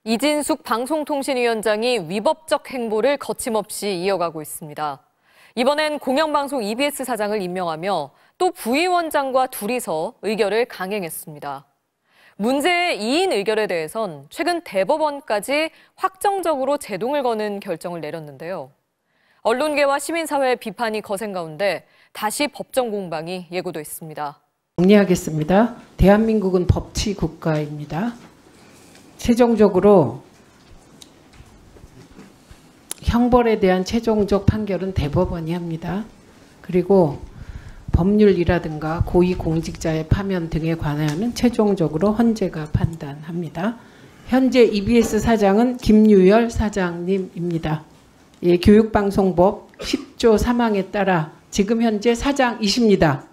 이진숙 방송통신위원장이 위법적 행보를 거침없이 이어가고 있습니다. 이번엔 공영방송 EBS 사장을 임명하며 또 부위원장과 둘이서 의결을 강행했습니다. 문제의 2인 의결에 대해선 최근 대법원까지 확정적으로 제동을 거는 결정을 내렸는데요. 언론계와 시민사회의 비판이 거센 가운데 다시 법정 공방이 예고돼 있습니다. 정리하겠습니다. 대한민국은 법치 국가입니다. 최종적으로 형벌에 대한 최종적 판결은 대법원이 합니다. 그리고 법률이라든가 고위공직자의 파면 등에 관하여는 최종적으로 헌재가 판단합니다. 현재 EBS 사장은 김유열 사장님입니다. 예, 교육방송법 10조 3항에 따라 지금 현재 사장이십니다.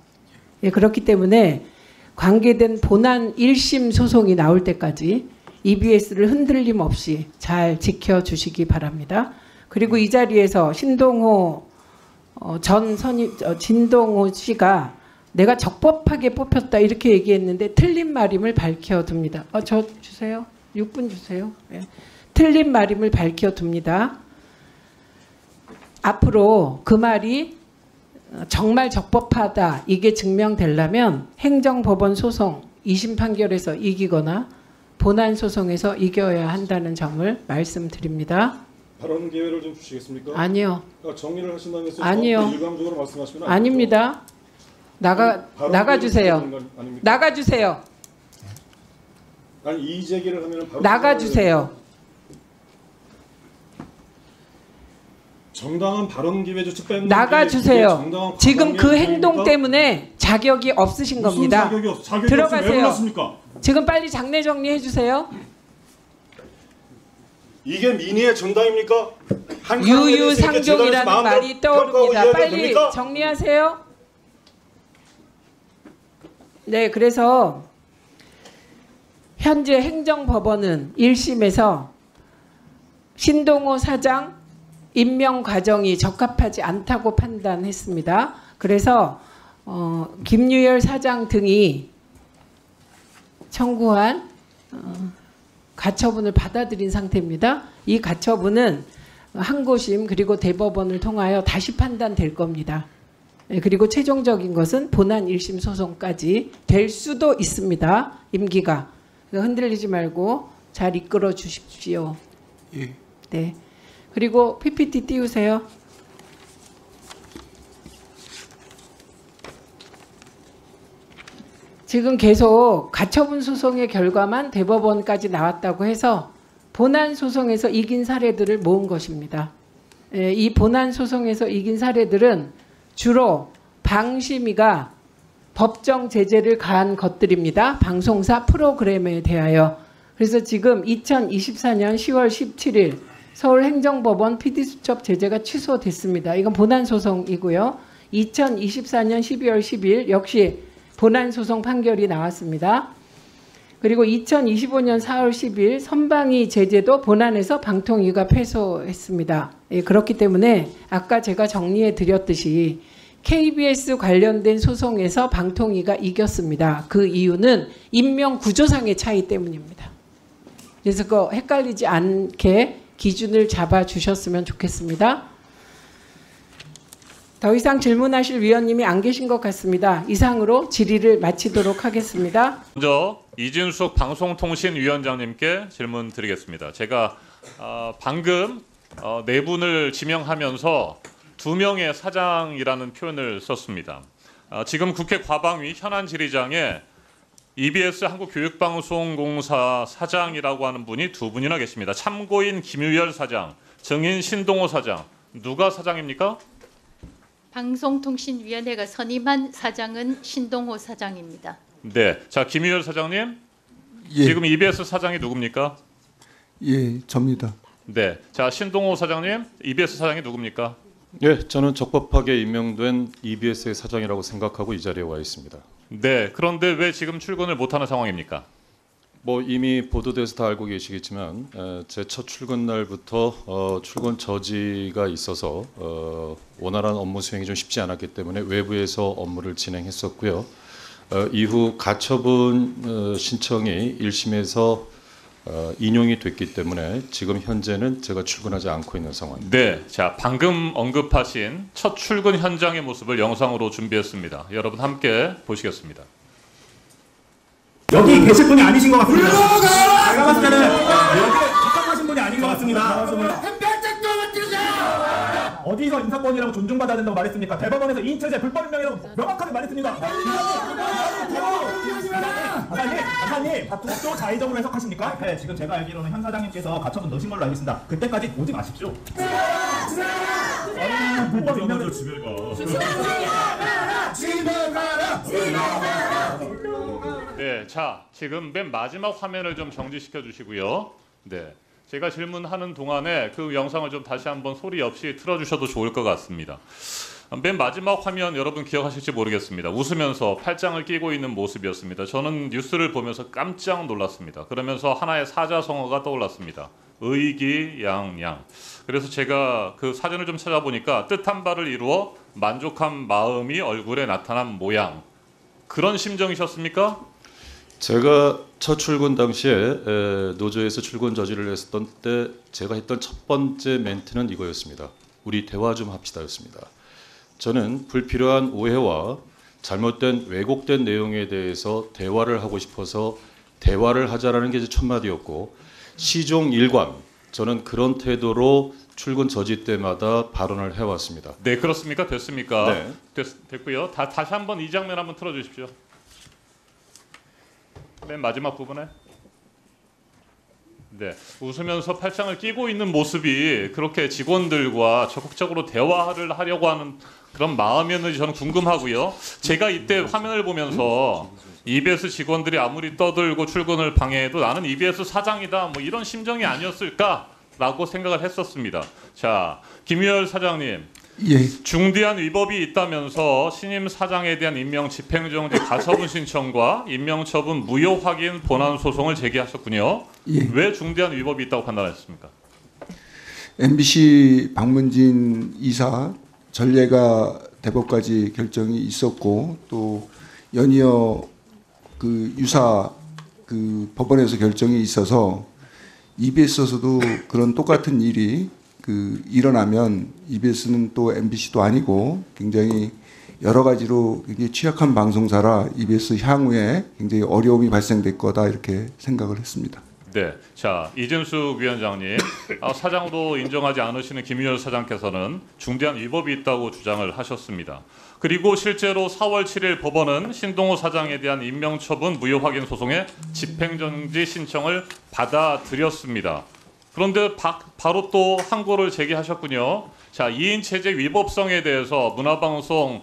예, 그렇기 때문에 관계된 본안 1심 소송이 나올 때까지 EBS를 흔들림 없이 잘 지켜주시기 바랍니다. 그리고 이 자리에서 신동호 진동호 씨가 내가 적법하게 뽑혔다 이렇게 얘기했는데 틀린 말임을 밝혀둡니다. 저 주세요. 6분 주세요. 네. 틀린 말임을 밝혀둡니다. 앞으로 그 말이 정말 적법하다 이게 증명되려면 행정법원 소송 2심 판결에서 이기거나 본안 소송에서 이겨야 한다는 점을 말씀드립니다. 발언 기회를 좀 주시겠습니까? 아니요. 정리를 하신다면 아니요. 일방적으로 말씀하시면 아닙니다. 나가주세요. 나가주세요. 아니 이의 제기를 하면 바로 나가주세요. 정당한 발언 기회 조치 뺏는 나가주세요. 지금 그 행동 때문에 자격이 없으신 겁니다. 자격이 없, 자격이 들어가세요. 없습니까? 지금 빨리 장례 정리해 주세요. 이게 민의의 정당입니까? 유유상종이라는 말이 떠오릅니다. 빨리 정리하세요. 네, 그래서 현재 행정법원은 1심에서 신동호 사장 임명 과정이 적합하지 않다고 판단했습니다. 그래서 김유열 사장 등이 청구한 가처분을 받아들인 상태입니다. 이 가처분은 항고심 그리고 대법원을 통하여 다시 판단될 겁니다. 그리고 최종적인 것은 본안 1심 소송까지 될 수도 있습니다. 임기가. 흔들리지 말고 잘 이끌어 주십시오. 예. 네. 그리고 PPT 띄우세요. 지금 계속 가처분 소송의 결과만 대법원까지 나왔다고 해서 본안 소송에서 이긴 사례들을 모은 것입니다. 이 본안 소송에서 이긴 사례들은 주로 방심위가 법정 제재를 가한 것들입니다. 방송사 프로그램에 대하여. 그래서 지금 2024년 10월 17일 서울행정법원 PD수첩 제재가 취소됐습니다. 이건 본안 소송이고요. 2024년 12월 10일 역시 본안 소송 판결이 나왔습니다. 그리고 2025년 4월 10일 선방위 제재도 본안에서 방통위가 패소했습니다. 예, 그렇기 때문에 아까 제가 정리해 드렸듯이 KBS 관련된 소송에서 방통위가 이겼습니다. 그 이유는 임명 구조상의 차이 때문입니다. 그래서 그거 헷갈리지 않게 기준을 잡아주셨으면 좋겠습니다. 더 이상 질문하실 위원님이 안 계신 것 같습니다. 이상으로 질의를 마치도록 하겠습니다. 먼저 이진숙 방송통신위원장님께 질문 드리겠습니다. 제가 방금 네 분을 지명하면서 2명의 사장이라는 표현을 썼습니다. 지금 국회 과방위 현안 질의장에 EBS 한국교육방송공사 사장이라고 하는 분이 2분이나 계십니다. 참고인 김유열 사장, 증인 신동호 사장. 누가 사장입니까? 방송통신위원회가 선임한 사장은 신동호 사장입니다. 네, 자 김유열 사장님, 예. 지금 EBS 사장이 누굽니까? 예, 접니다. 네, 자 신동호 사장님, EBS 사장이 누굽니까? 예, 저는 적법하게 임명된 EBS의 사장이라고 생각하고 이 자리에 와 있습니다. 네, 그런데 왜 지금 출근을 못하는 상황입니까? 뭐 이미 보도돼서 다 알고 계시겠지만 제 첫 출근 날부터 출근 저지가 있어서 원활한 업무 수행이 좀 쉽지 않았기 때문에 외부에서 업무를 진행했었고요. 이후 가처분 신청이 1심에서 인용이 됐기 때문에 지금 현재는 제가 출근하지 않고 있는 상황입니다. 네, 자 방금 언급하신 첫 출근 현장의 모습을 영상으로 준비했습니다. 여러분 함께 보시겠습니다. 여기 계실 분이 아니신 것 같습니다. 제가 봤을 때는 여기에 입각하신 분이 아닌 것 같습니다. 어디서 인사권이라고 존중받아야 된다고 말했습니까? 대법원에서 이인체제 불법 임명이라고 명확하게 말했습니다. 박사님, 다투도 자의적으로 해석하십니까? 네, 지금 제가 알기로는 현 사장님께서 가처분 넣으신 걸로 알겠습니다. 그때까지 오지 마십시오. 불법 임명을 집에 가. 네, 자 지금 맨 마지막 화면을 좀 정지시켜 주시고요. 네, 제가 질문하는 동안에 그 영상을 좀 다시 한번 소리 없이 틀어주셔도 좋을 것 같습니다. 맨 마지막 화면 여러분 기억하실지 모르겠습니다. 웃으면서 팔짱을 끼고 있는 모습이었습니다. 저는 뉴스를 보면서 깜짝 놀랐습니다. 그러면서 하나의 사자성어가 떠올랐습니다. 의기양양. 그래서 제가 그 사전을 좀 찾아보니까 뜻한 바를 이루어 만족한 마음이 얼굴에 나타난 모양. 그런 심정이셨습니까? 제가 첫 출근 당시에 노조에서 출근 저지를 했었던 때 제가 했던 첫 번째 멘트는 이거였습니다. 우리 대화 좀 합시다였습니다. 저는 불필요한 오해와 잘못된 왜곡된 내용에 대해서 대화를 하고 싶어서 대화를 하자라는 게 제 첫 마디였고 시종일관 저는 그런 태도로 출근 저지 때마다 발언을 해왔습니다. 네, 그렇습니까? 됐습니까? 네. 됐고요. 다시 한번 이 장면 한번 틀어주십시오. 맨 마지막 부분에. 네, 웃으면서 팔짱을 끼고 있는 모습이 그렇게 직원들과 적극적으로 대화를 하려고 하는 그런 마음이었는지 저는 궁금하고요. 제가 이때 화면을 보면서 EBS 직원들이 아무리 떠들고 출근을 방해해도 나는 EBS 사장이다 뭐 이런 심정이 아니었을까라고 생각을 했었습니다. 자, 김유열 사장님. 예, 중대한 위법이 있다면서 신임 사장에 대한 임명 집행정지 가처분 신청과 임명처분 무효 확인 본안 소송을 제기하셨군요. 예. 왜 중대한 위법이 있다고 판단하셨습니까? MBC 박문진 이사 전례가 대법까지 결정이 있었고 또 연이어 그 유사 그 법원에서 결정이 있어서 EBS에서도 그런 똑같은 일이 그 일어나면 EBS는 또 MBC도 아니고 굉장히 여러 가지로 굉장히 취약한 방송사라 EBS 향후에 굉장히 어려움이 발생될 거다 이렇게 생각을 했습니다. 네, 자 이진숙 위원장님, 사장으로 인정하지 않으시는 김유열 사장께서는 중대한 위법이 있다고 주장을 하셨습니다. 그리고 실제로 4월 7일 법원은 신동호 사장에 대한 임명처분 무효 확인 소송의 집행정지 신청을 받아들였습니다. 그런데 바로 또 항고를 제기하셨군요. 자, 2인 체제 위법성에 대해서 문화방송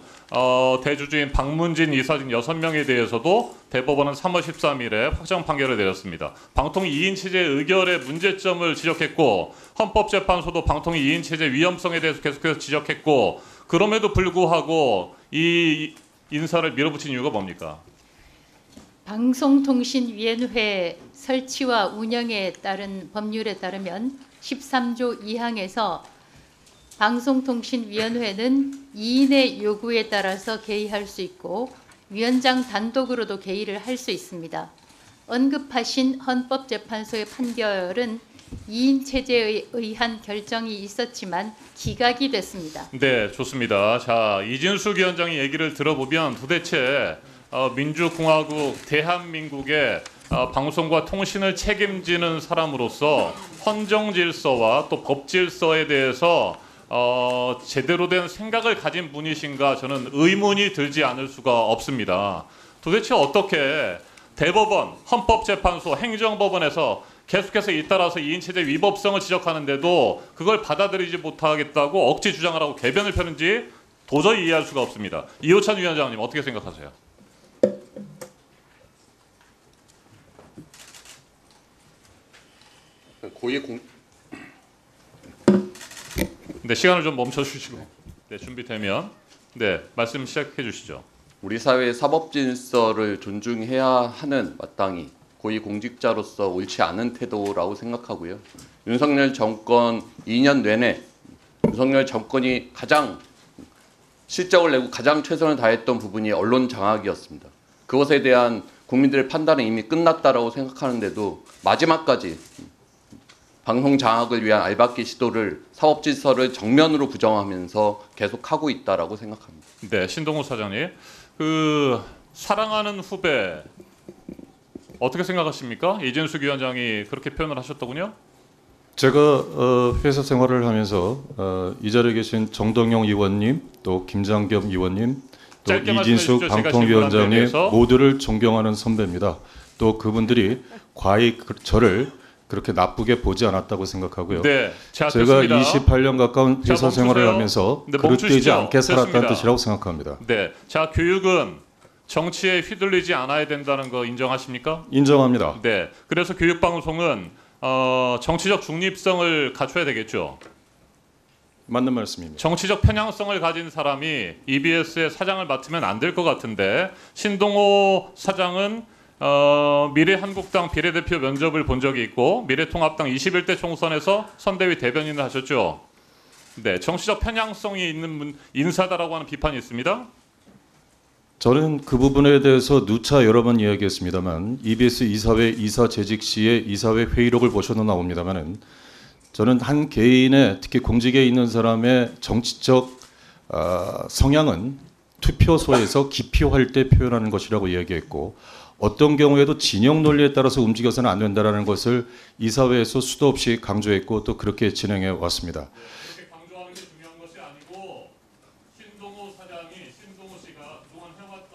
대주주인 박문진 이사 등 6명에 대해서도 대법원은 3월 13일에 확정 판결을 내렸습니다. 방통 2인 체제 의결의 문제점을 지적했고 헌법재판소도 방통 2인 체제 위험성에 대해서 계속해서 지적했고 그럼에도 불구하고 이 인사를 밀어붙인 이유가 뭡니까? 방송통신위원회 설치와 운영에 따른 법률에 따르면 13조 2항에서 방송통신위원회는 2인의 요구에 따라서 개의할 수 있고 위원장 단독으로도 개의를 할 수 있습니다. 언급하신 헌법재판소의 판결은 2인 체제에 의한 결정이 있었지만 기각이 됐습니다. 네, 좋습니다. 자, 이진숙 위원장의 얘기를 들어보면 도대체 민주공화국 대한민국의 방송과 통신을 책임지는 사람으로서 헌정 질서와 또 법 질서에 대해서 제대로 된 생각을 가진 분이신가 저는 의문이 들지 않을 수가 없습니다. 도대체 어떻게 대법원, 헌법재판소, 행정법원에서 계속해서 잇따라서 2인 체제 위법성을 지적하는데도 그걸 받아들이지 못하겠다고 억지 주장을 하고 궤변을 펴는지 도저히 이해할 수가 없습니다. 이호찬 위원장님 어떻게 생각하세요? 네, 시간을 좀 멈춰주시고 네, 준비되면 네, 말씀 시작해 주시죠. 우리 사회의 사법 질서를 존중해야 하는 마땅히 고위공직자로서 옳지 않은 태도라고 생각하고요. 윤석열 정권 2년 내내 윤석열 정권이 가장 실적을 내고 가장 최선을 다했던 부분이 언론 장악이었습니다. 그것에 대한 국민들의 판단은 이미 끝났다라고 생각하는데도 마지막까지 방송 장악을 위한 알박기 시도를 사법질서를 정면으로 부정하면서 계속하고 있다라고 생각합니다. 네, 신동호 사장님, 그 사랑하는 후배 어떻게 생각하십니까? 이진숙 위원장이 그렇게 표현을 하셨더군요. 제가 회사 생활을 하면서 이 자리에 계신 정동영 의원님, 또 김장겸 의원님, 또 짧게 이진숙 말씀해 주십시오. 제가 방통위원장님 질문한 데에 모두를 존경하는 선배입니다. 또 그분들이 과히 저를 그렇게 나쁘게 보지 않았다고 생각하고요. 네, 자, 제가 됐습니다. 28년 가까운 자, 회사 생활을 멈추세요. 하면서 네, 그릇되지 멈추시죠. 않게 살았다는 됐습니다. 뜻이라고 생각합니다. 네, 자, 교육은 정치에 휘둘리지 않아야 된다는 거 인정하십니까? 인정합니다. 네, 그래서 교육방송은 정치적 중립성을 갖춰야 되겠죠. 맞는 말씀입니다. 정치적 편향성을 가진 사람이 EBS의 사장을 맡으면 안 될 것 같은데 신동호 사장은 미래한국당 비례대표 면접을 본 적이 있고 미래통합당 21대 총선에서 선대위 대변인을 하셨죠. 네, 정치적 편향성이 있는 인사다라고 하는 비판이 있습니다. 저는 그 부분에 대해서 누차 여러 번 이야기했습니다만 EBS 이사회 이사 재직 시에 이사회 회의록을 보셔도 나옵니다만은 저는 한 개인의 특히 공직에 있는 사람의 정치적 성향은 투표소에서 기표할 때 표현하는 것이라고 이야기했고 어떤 경우에도 진영 논리에 따라서 움직여서는 안 된다라는 것을 이사회에서 수도 없이 강조했고 또 그렇게 진행해 왔습니다. 그렇게 강조하는 게 중요한 것이 아니고 신동호 씨가 그동안 해왔던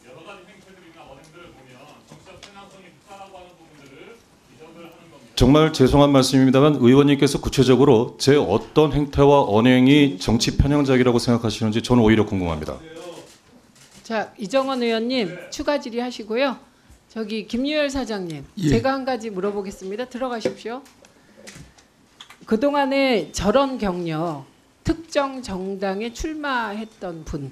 여러 가지 행태들이나 언행들을 보면 정치적 편향성이 있다라고 하는 부분들을 지적을 하는 겁니다. 정말 죄송한 말씀입니다만 의원님께서 구체적으로 제 어떤 행태와 언행이 정치 편향적이라고 생각하시는지 저는 오히려 궁금합니다. 자, 이정원 의원님 추가 질의하시고요. 저기 김유열 사장님, 예. 제가 한 가지 물어보겠습니다. 들어가십시오. 그동안에 저런 경력, 특정 정당에 출마했던 분